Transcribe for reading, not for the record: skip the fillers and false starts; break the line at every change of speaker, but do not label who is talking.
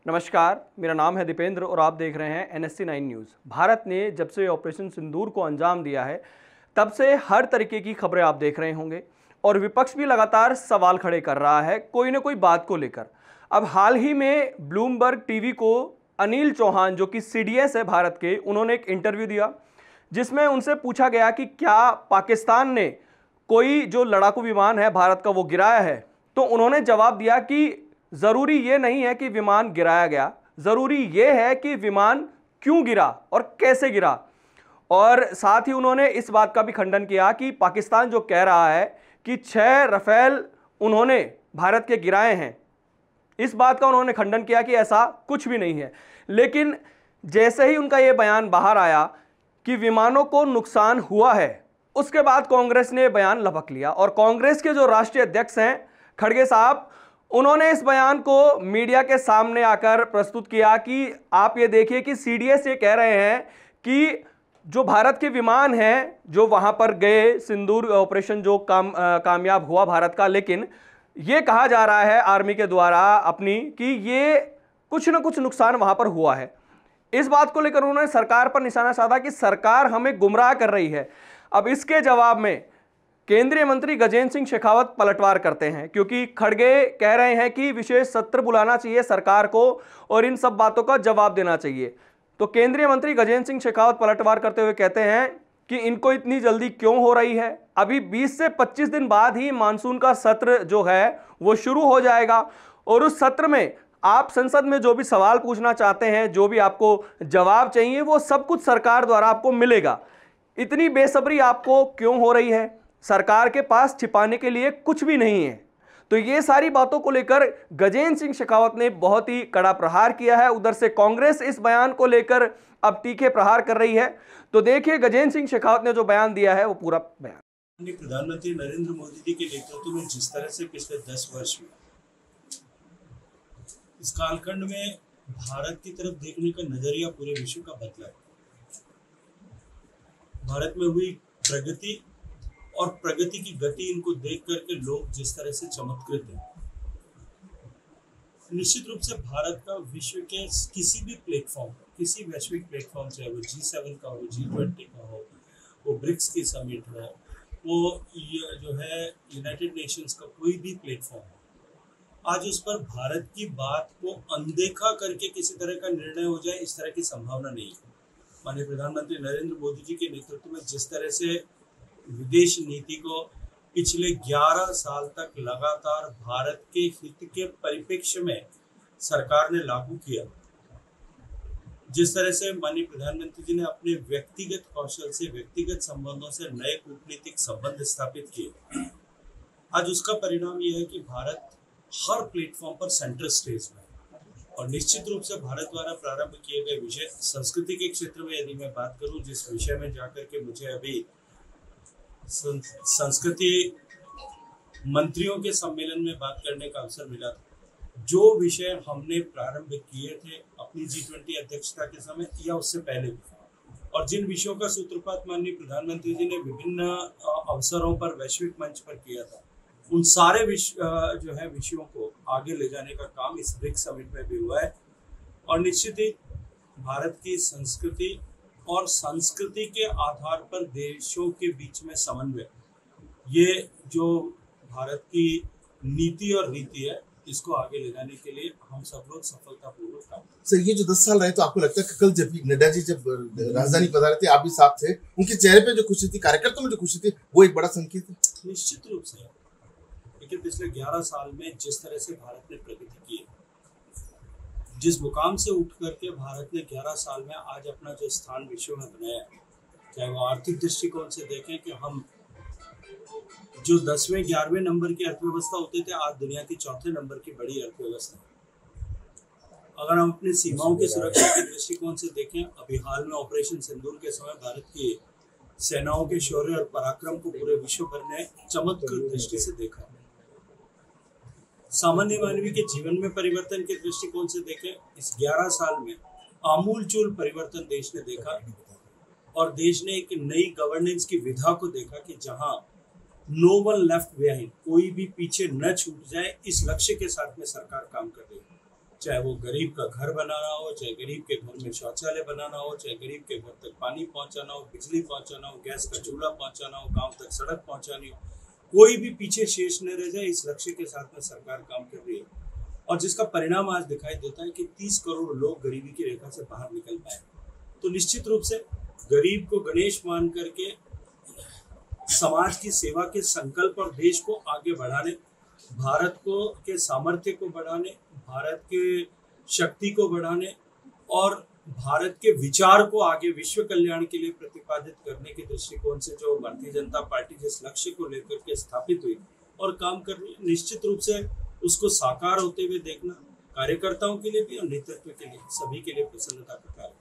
नमस्कार, मेरा नाम है दीपेंद्र और आप देख रहे हैं NSC9 न्यूज़। भारत ने जब से ऑपरेशन सिंदूर को अंजाम दिया है, तब से हर तरीके की खबरें आप देख रहे होंगे और विपक्ष भी लगातार सवाल खड़े कर रहा है कोई ना कोई बात को लेकर। अब हाल ही में ब्लूमबर्ग टीवी को अनिल चौहान, जो कि CDS है भारत के, उन्होंने एक इंटरव्यू दिया जिसमें उनसे पूछा गया कि क्या पाकिस्तान ने कोई जो लड़ाकू विमान है भारत का वो गिराया है। तो उन्होंने जवाब दिया कि जरूरी ये नहीं है कि विमान गिराया गया, जरूरी ये है कि विमान क्यों गिरा और कैसे गिरा। और साथ ही उन्होंने इस बात का भी खंडन किया कि पाकिस्तान जो कह रहा है कि 6 रफेल उन्होंने भारत के गिराए हैं, इस बात का उन्होंने खंडन किया कि ऐसा कुछ भी नहीं है। लेकिन जैसे ही उनका यह बयान बाहर आया कि विमानों को नुकसान हुआ है, उसके बाद कांग्रेस ने बयान लपक लिया और कांग्रेस के जो राष्ट्रीय अध्यक्ष हैं खड़गे साहब, उन्होंने इस बयान को मीडिया के सामने आकर प्रस्तुत किया कि आप ये देखिए कि CDS ये कह रहे हैं कि जो भारत के विमान हैं जो वहां पर गए, सिंदूर ऑपरेशन जो कामयाब हुआ भारत का, लेकिन ये कहा जा रहा है आर्मी के द्वारा अपनी कि ये कुछ ना कुछ नुकसान वहां पर हुआ है। इस बात को लेकर उन्होंने सरकार पर निशाना साधा कि सरकार हमें गुमराह कर रही है। अब इसके जवाब में केंद्रीय मंत्री गजेंद्र सिंह शेखावत पलटवार करते हैं, क्योंकि खड़गे कह रहे हैं कि विशेष सत्र बुलाना चाहिए सरकार को और इन सब बातों का जवाब देना चाहिए। तो केंद्रीय मंत्री गजेंद्र सिंह शेखावत पलटवार करते हुए कहते हैं कि इनको इतनी जल्दी क्यों हो रही है, अभी 20 से 25 दिन बाद ही मानसून का सत्र जो है वो शुरू हो जाएगा और उस सत्र में आप संसद में जो भी सवाल पूछना चाहते हैं, जो भी आपको जवाब चाहिए, वो सब कुछ सरकार द्वारा आपको मिलेगा। इतनी बेसब्री आपको क्यों हो रही है? सरकार के पास छिपाने के लिए कुछ भी नहीं है। तो ये सारी बातों को लेकर गजेंद्र सिंह शेखावत ने बहुत ही कड़ा प्रहार किया है। उधर से कांग्रेस इस बयान को लेकर अब तीखे प्रहार कर रही है। तो देखिए गजेंद्र सिंह शेखावत ने जो बयान दिया है वो पूरा बयान।
प्रधानमंत्री नरेंद्र मोदी जी के नेतृत्व में जिस तरह से पिछले 10 वर्ष में इस कालखंड में भारत की तरफ देखने का नजरिया पूरे विश्व का बदला है। भारत में हुई प्रगति और प्रगति की गति इनको देख करके लोग जिस तरह से चमत्कृत हैं, निश्चित रूप से भारत का विश्व के किसी भी प्लेटफॉर्म, किसी वैश्विक प्लेटफॉर्म, चाहे वो G7 का हो, G20 का हो, वो ब्रिक्स की समिट हो, वो जो है यूनाइटेड नेशंस का कोई भी प्लेटफॉर्म हो, आज उस पर भारत की बात को अनदेखा करके किसी तरह का निर्णय हो जाए, इस तरह की संभावना नहीं है। माननीय प्रधानमंत्री नरेंद्र मोदी जी के नेतृत्व में जिस तरह से विदेश नीति को पिछले 11 साल तक लगातार भारत के हित के परिप्रेक्ष्य में सरकार ने लागू किया, जिस तरह से माननीय प्रधानमंत्री जी ने अपने व्यक्तिगत कौशल से, व्यक्तिगत संबंधों से नए कूटनीतिक संबंध स्थापित किए, आज उसका परिणाम यह है कि भारत हर प्लेटफॉर्म पर सेंटर स्टेज में। और निश्चित रूप से भारत द्वारा प्रारंभ किए गए विषय संस्कृति के क्षेत्र में यदि मैं बात करूं, जिस विषय में जाकर के मुझे अभी संस्कृति मंत्रियों के सम्मेलन में बात करने का अवसर मिला था, जो विषय हमने प्रारंभ किए थे अपनी G20 अध्यक्षता के समय या उससे पहले भी, और जिन विषयों का सूत्रपात माननीय प्रधानमंत्री जी ने विभिन्न अवसरों पर वैश्विक मंच पर किया था, उन सारे विषयों को आगे ले जाने का काम इस ब्रिक्स समिट में भी हुआ है। और निश्चित ही भारत की संस्कृति और संस्कृति के आधार पर देशों के बीच में समन्वय, ये जो भारत की नीति और रीति है, इसको आगे ले जाने के लिए हम सब लोग सफलतापूर्वक काम करें।
सर, ये जो 10 साल रहे, तो आपको लगता है कि कल जब नड्डा जी जब राजधानी पधारे थे, आप भी साथ थे, उनके चेहरे पे जो खुशी थी, कार्यकर्ताओं में जो खुशी थी, वो एक बड़ा संकेत है?
निश्चित रूप से। लेकिन पिछले 11 साल में जिस तरह से भारत ने प्रगति की, जिस मुकाम से उठ करके भारत ने 11 साल में आज अपना जो स्थान विश्व में बनाया, चाहे वो आर्थिक दृष्टिकोण से देखें कि हम जो 10वें 11वें नंबर की अर्थव्यवस्था होते थे, आज दुनिया की 4थे नंबर की बड़ी अर्थव्यवस्था। अगर हम अपनी सीमाओं की सुरक्षा के दृष्टिकोण से देखें, अभी हाल में ऑपरेशन सिंदूर के समय भारत की सेनाओं के शौर्य और पराक्रम को पूरे विश्व भर ने चमत्कृत दृष्टि से देखा। सामान्य मानवी के जीवन में परिवर्तन के दृष्टिकोण से देखें, इस 11 साल में आमूलचूल परिवर्तन देश ने देखा और देश ने एक नई गवर्नेंस की विधा को देखा कि जहां नो वन लेफ्ट बिहाइंड, कोई भी पीछे न छूट जाए, इस लक्ष्य के साथ में सरकार काम कर रही है। चाहे वो गरीब का घर बनाना हो, चाहे गरीब के घर में शौचालय बनाना हो, चाहे गरीब के घर तक पानी पहुंचाना हो, बिजली पहुंचाना हो, गैस का चूल्हा पहुंचाना हो, गांव तक सड़क पहुंचानी हो, कोई भी पीछे शेष न रह जाए, इस लक्ष्य के साथ में सरकार काम कर रही है। और जिसका परिणाम आज दिखाई देता है कि 30 करोड़ लोग गरीबी की रेखा से बाहर निकल पाए। तो निश्चित रूप से गरीब को गणेश मान करके समाज की सेवा के संकल्प और देश को आगे बढ़ाने, भारत को के सामर्थ्य को बढ़ाने, भारत के शक्ति को बढ़ाने और भारत के विचार को आगे विश्व कल्याण के लिए प्रतिपादित करने के दृष्टिकोण से जो भारतीय जनता पार्टी जिस लक्ष्य को लेकर के स्थापित हुई और काम कर रही है, निश्चित रूप से उसको साकार होते हुए देखना कार्यकर्ताओं के लिए भी और नेतृत्व के लिए सभी के लिए प्रसन्नता का कारण।